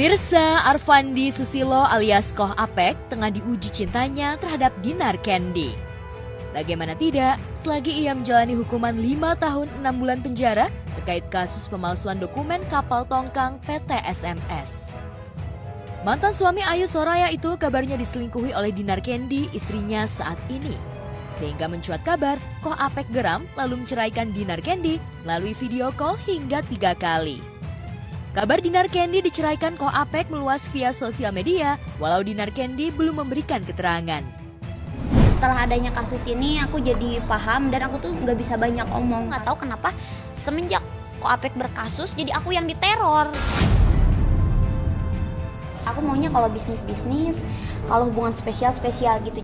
Pemirsa, Arfandi Susilo alias Koh Apek tengah diuji cintanya terhadap Dinar Candy. Bagaimana tidak, selagi ia menjalani hukuman 5 tahun 6 bulan penjara terkait kasus pemalsuan dokumen kapal tongkang PT SMS. Mantan suami Ayu Soraya itu kabarnya diselingkuhi oleh Dinar Candy, istrinya saat ini. Sehingga mencuat kabar, Koh Apek geram lalu menceraikan Dinar Candy melalui video call hingga 3 kali. Kabar Dinar Candy diceraikan Koh Apek meluas via sosial media, walau Dinar Candy belum memberikan keterangan. Setelah adanya kasus ini, aku jadi paham dan aku tuh nggak bisa banyak omong. Nggak tahu kenapa semenjak Koh Apek berkasus, jadi aku yang diteror. Aku maunya kalau bisnis-bisnis, kalau hubungan spesial-spesial gitu.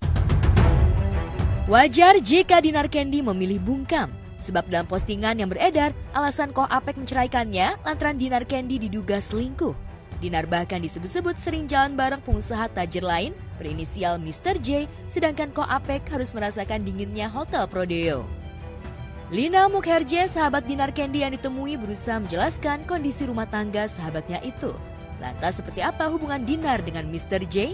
Wajar jika Dinar Candy memilih bungkam. Sebab dalam postingan yang beredar, alasan Koh Apek menceraikannya lantaran Dinar Candy diduga selingkuh. Dinar bahkan disebut-sebut sering jalan bareng pengusaha tajir lain berinisial Mr. J, sedangkan Koh Apek harus merasakan dinginnya Hotel Prodeo. Lina Mukherjee, sahabat Dinar Candy yang ditemui, berusaha menjelaskan kondisi rumah tangga sahabatnya itu. Lantas seperti apa hubungan Dinar dengan Mr. J?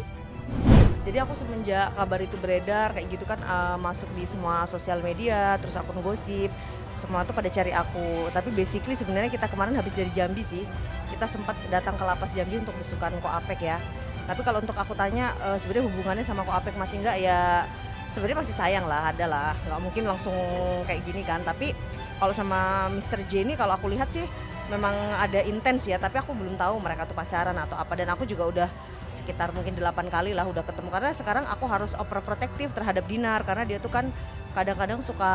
Jadi aku semenjak kabar itu beredar kayak gitu kan masuk di semua sosial media, terus akun gosip, semua tuh pada cari aku. Tapi basically sebenarnya kita kemarin habis dari Jambi sih, kita sempat datang ke lapas Jambi untuk besukan Koh Apek ya. Tapi kalau untuk aku tanya sebenarnya hubungannya sama Koh Apek masih enggak ya, sebenarnya masih sayang lah, ada lah, nggak mungkin langsung kayak gini kan. Tapi kalau sama Mr. J ini kalau aku lihat sih memang ada intens ya, tapi aku belum tahu mereka tuh pacaran atau apa. Dan aku juga udah sekitar mungkin 8 kali lah udah ketemu, karena sekarang aku harus overprotective terhadap Dinar karena dia tuh kan kadang-kadang suka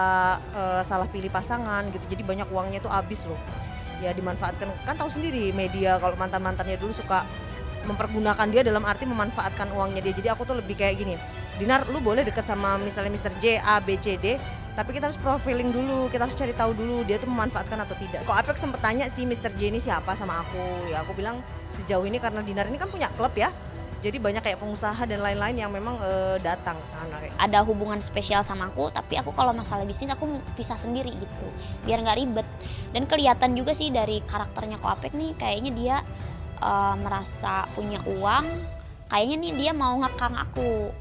salah pilih pasangan gitu, jadi banyak uangnya tuh habis loh ya, dimanfaatkan. Kan tahu sendiri media kalau mantan-mantannya dulu suka mempergunakan dia dalam arti memanfaatkan uangnya dia. Jadi aku tuh lebih kayak gini, Dinar lu boleh deket sama misalnya Mr. J, A, B, C, D, tapi kita harus profiling dulu, kita harus cari tahu dulu dia tuh memanfaatkan atau tidak. Koh Apek sempet tanya sih Mr. J ini siapa sama aku, ya aku bilang sejauh ini karena Dinar ini kan punya klub ya, jadi banyak kayak pengusaha dan lain-lain yang memang datang ke sana. Ada hubungan spesial sama aku, tapi aku kalau masalah bisnis aku pisah sendiri gitu, biar nggak ribet. Dan kelihatan juga sih dari karakternya Koh Apek nih, kayaknya dia merasa punya uang, kayaknya nih dia mau ngekang aku.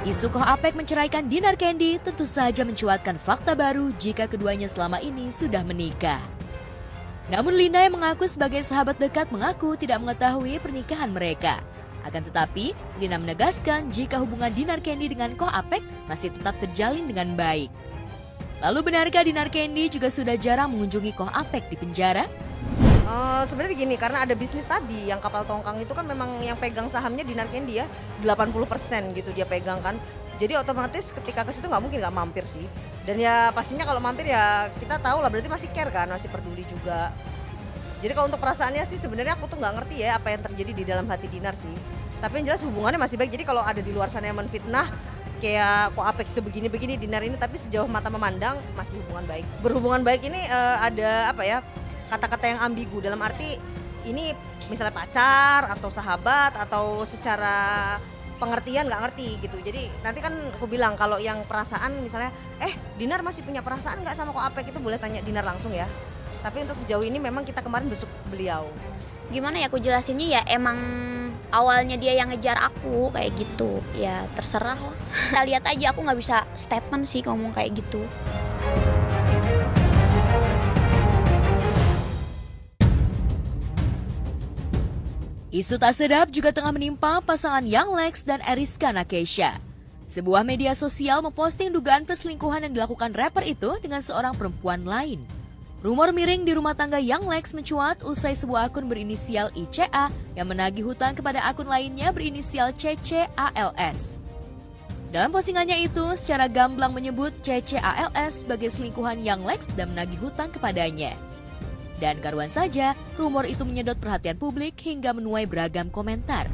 Isu Koh Apek menceraikan Dinar Candy tentu saja mencuatkan fakta baru jika keduanya selama ini sudah menikah. Namun Lina yang mengaku sebagai sahabat dekat mengaku tidak mengetahui pernikahan mereka. Akan tetapi, Lina menegaskan jika hubungan Dinar Candy dengan Koh Apek masih tetap terjalin dengan baik. Lalu benarkah Dinar Candy juga sudah jarang mengunjungi Koh Apek di penjara? Sebenarnya gini, karena ada bisnis tadi yang kapal tongkang itu kan memang yang pegang sahamnya Dinar Candy ya, 80% gitu dia pegang kan. Jadi otomatis ketika ke situ nggak mungkin nggak mampir sih. Dan ya pastinya kalau mampir ya kita tahu lah berarti masih care kan, masih peduli juga. Jadi kalau untuk perasaannya sih sebenarnya aku tuh nggak ngerti ya apa yang terjadi di dalam hati Dinar sih. Tapi yang jelas hubungannya masih baik. Jadi kalau ada di luar sana yang menfitnah kayak Koh Apek itu begini-begini Dinar ini, tapi sejauh mata memandang masih hubungan baik. Berhubungan baik ini ada apa ya, kata-kata yang ambigu dalam arti ini misalnya pacar atau sahabat atau secara pengertian nggak ngerti gitu. Jadi nanti kan aku bilang kalau yang perasaan misalnya Dinar masih punya perasaan nggak sama Koh Apek, itu boleh tanya Dinar langsung ya. Tapi untuk sejauh ini memang kita kemarin besuk beliau. Gimana ya aku jelasinnya, ya emang awalnya dia yang ngejar aku kayak gitu, ya terserah lah. Kita lihat aja, aku nggak bisa statement sih ngomong kayak gitu. Isu tak sedap juga tengah menimpa pasangan Young Lex dan Eriska Nakesha. Sebuah media sosial memposting dugaan perselingkuhan yang dilakukan rapper itu dengan seorang perempuan lain. Rumor miring di rumah tangga Young Lex mencuat usai sebuah akun berinisial ICA yang menagih hutang kepada akun lainnya berinisial CCALS. Dalam postingannya itu, secara gamblang menyebut CCALS sebagai selingkuhan Young Lex dan menagih hutang kepadanya. Dan karuan saja, rumor itu menyedot perhatian publik hingga menuai beragam komentar.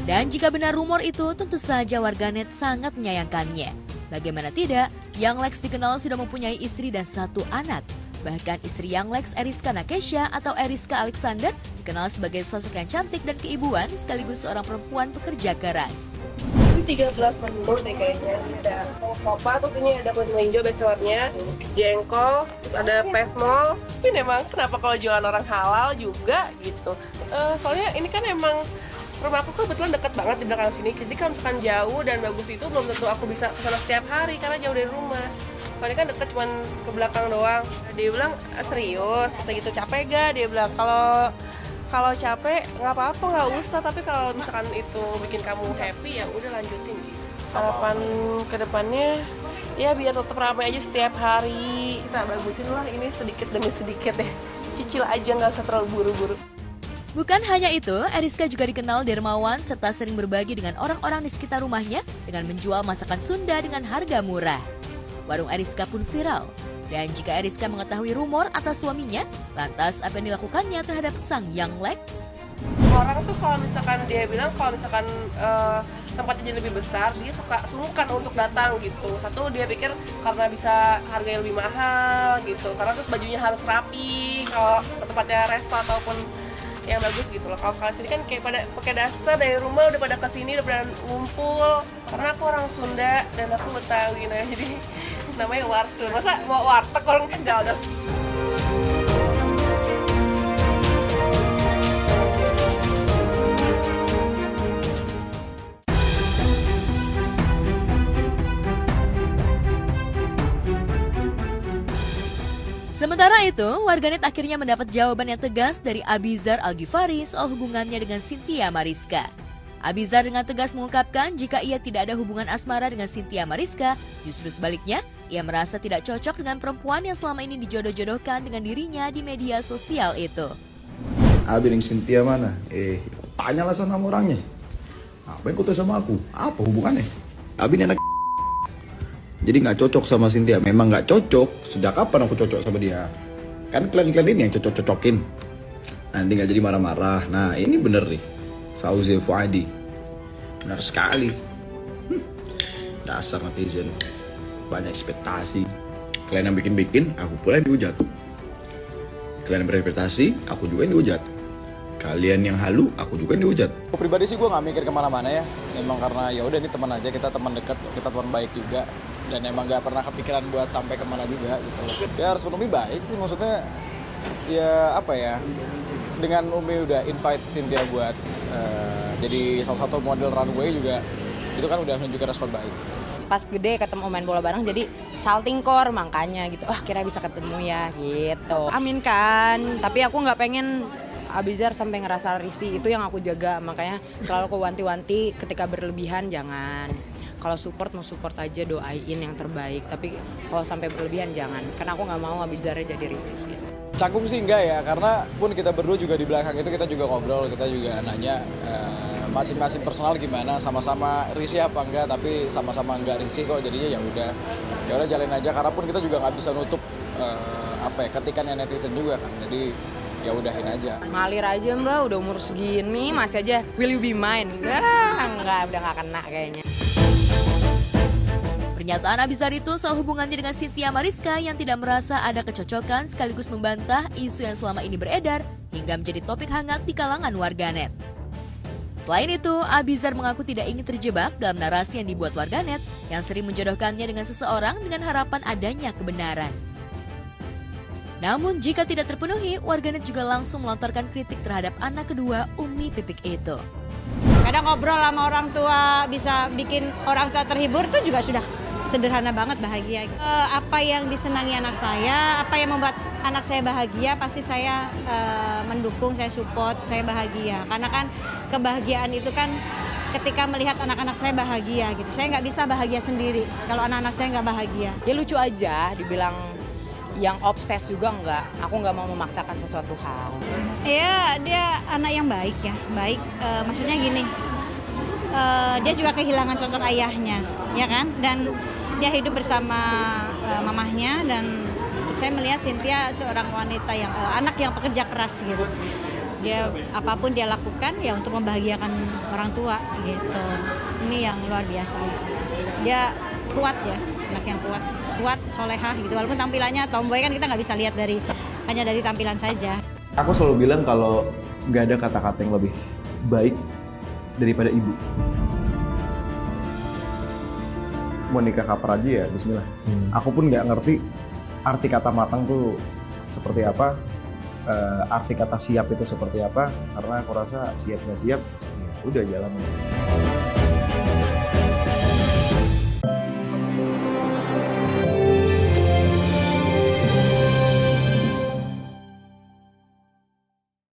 Dan jika benar rumor itu, tentu saja warganet sangat menyayangkannya. Bagaimana tidak, Young Lex dikenal sudah mempunyai istri dan 1 anak. Bahkan istri Young Lex, Eriska Nakesha atau Eriska Alexander, dikenal sebagai sosok yang cantik dan keibuan sekaligus seorang perempuan pekerja keras. 13 menu deh kayaknya. Ada kopa tuh ini ada kuah hijau bestsellernya, jengkol, terus ada pesmol. Ini emang kenapa kalau jualan orang halal juga gitu. Soalnya ini kan emang rumah aku kebetulan dekat banget di belakang sini. Jadi kalau misalkan jauh dan bagus itu belum tentu aku bisa kesana setiap hari karena jauh dari rumah. Kalau ini kan deket cuman ke belakang doang. Dia bilang serius, kata gitu capek gak? Dia bilang kalau capek nggak apa-apa, nggak usah, tapi kalau misalkan itu bikin kamu happy ya udah lanjutin. Harapan kedepannya ya biar tetap ramai aja setiap hari. Kita bagusin lah ini sedikit demi sedikit ya, cicil aja nggak usah terlalu buru-buru. Bukan hanya itu, Eriska juga dikenal dermawan serta sering berbagi dengan orang-orang di sekitar rumahnya dengan menjual masakan Sunda dengan harga murah. Warung Eriska pun viral. Dan jika Eriska mengetahui rumor atas suaminya, lantas apa yang dilakukannya terhadap sang Young Lex? Orang tuh kalau misalkan dia bilang kalau misalkan tempatnya jadi lebih besar, dia suka sungkan untuk datang gitu. Satu dia pikir karena bisa harganya lebih mahal gitu, karena terus bajunya harus rapi kalau ke tempatnya resto ataupun yang bagus gitu loh. Kalau sini kan kayak pada pakai daster dari rumah udah pada kesini udah pada ngumpul. Karena aku orang Sunda dan aku Betawi, nah jadi namanya warsun. Masa mau warteg orang Tegal dah. Sementara itu, warganet akhirnya mendapat jawaban yang tegas dari Abizar Al-Ghifari soal hubungannya dengan Cynthia Mariska. Abizar dengan tegas mengungkapkan jika ia tidak ada hubungan asmara dengan Cynthia Mariska, justru sebaliknya, ia merasa tidak cocok dengan perempuan yang selama ini dijodoh-jodohkan dengan dirinya di media sosial itu. Abi dengan Cynthia mana? Tanyalah sama orangnya. Apa yang kau tahu sama aku? Apa hubungannya? Abi ini anak jadi nggak cocok sama Cynthia. Memang nggak cocok. Sejak kapan aku cocok sama dia? Kan kalian ini yang cocok-cocokin. Nanti nggak jadi marah-marah. Nah ini bener nih, Fauzi Fuadi. Benar sekali. Dasar netizen. Banyak ekspektasi. Kalian yang bikin-bikin, aku pula yang dihujat. Kalian yang berekspektasi, aku juga yang dihujat. Kalian yang halu, aku juga yang dihujat. Pribadi sih gue nggak mikir kemana-mana ya. Emang karena ya udah ini teman aja, kita teman dekat, kita teman baik juga. Dan emang nggak pernah kepikiran buat sampai kemana juga gitu loh. Ya harus lebih baik sih, maksudnya ya apa ya. Dengan Umi udah invite Cynthia buat jadi salah satu model runway juga, itu kan udah menunjukkan respon baik. Pas gede ketemu main bola bareng jadi salting core makanya gitu. Kira bisa ketemu ya gitu. Amin kan. Tapi aku nggak pengen Abizar sampai ngerasa risih, itu yang aku jaga. Makanya selalu aku wanti-wanti ketika berlebihan jangan. Kalau support mau support aja, doain yang terbaik. Tapi kalau sampai berlebihan jangan. Karena aku nggak mau Abizarnya jadi risih gitu. Canggung sih enggak ya, karena pun kita berdua juga di belakang itu kita juga ngobrol, kita juga nanya masing-masing personal gimana, sama-sama risih apa enggak, tapi sama-sama enggak risih kok, jadinya ya udah jalin aja, karena pun kita juga nggak bisa nutup ketikannya netizen juga kan, jadi ya udahin aja. Ngalir aja mbak, udah umur segini masih aja will you be mine? Udah nggak kena kayaknya. Pernyataan Abizar itu soal hubungannya dengan Cynthia Mariska yang tidak merasa ada kecocokan sekaligus membantah isu yang selama ini beredar hingga menjadi topik hangat di kalangan warganet. Selain itu, Abizar mengaku tidak ingin terjebak dalam narasi yang dibuat warganet yang sering menjodohkannya dengan seseorang dengan harapan adanya kebenaran. Namun jika tidak terpenuhi, warganet juga langsung melontarkan kritik terhadap anak kedua Umi Pipik itu. Kadang ngobrol sama orang tua bisa bikin orang tua terhibur itu juga sudah sederhana banget, bahagia. Apa yang disenangi anak saya, apa yang membuat anak saya bahagia, pasti saya mendukung, saya support, saya bahagia. Karena kan kebahagiaan itu kan ketika melihat anak-anak saya bahagia gitu. Saya nggak bisa bahagia sendiri kalau anak-anak saya nggak bahagia. Ya lucu aja, dibilang yang obses juga enggak. Aku nggak mau memaksakan sesuatu hal. Iya, dia anak yang baik ya, baik. Maksudnya gini, dia juga kehilangan sosok ayahnya, ya kan? Dan dia hidup bersama mamahnya, dan saya melihat Cynthia seorang wanita yang anak yang pekerja keras gitu. Dia apapun dia lakukan ya untuk membahagiakan orang tua gitu. Ini yang luar biasa. Dia kuat ya, anak yang kuat, solehah gitu. Walaupun tampilannya tomboy kan kita nggak bisa lihat hanya dari tampilan saja. Aku selalu bilang kalau nggak ada kata-kata yang lebih baik daripada ibu. mau nikah kapan aja ya bismillah. Aku pun nggak ngerti arti kata matang tuh seperti apa, arti kata siap itu seperti apa, karena aku rasa siap nggak siap, ya udah jalan.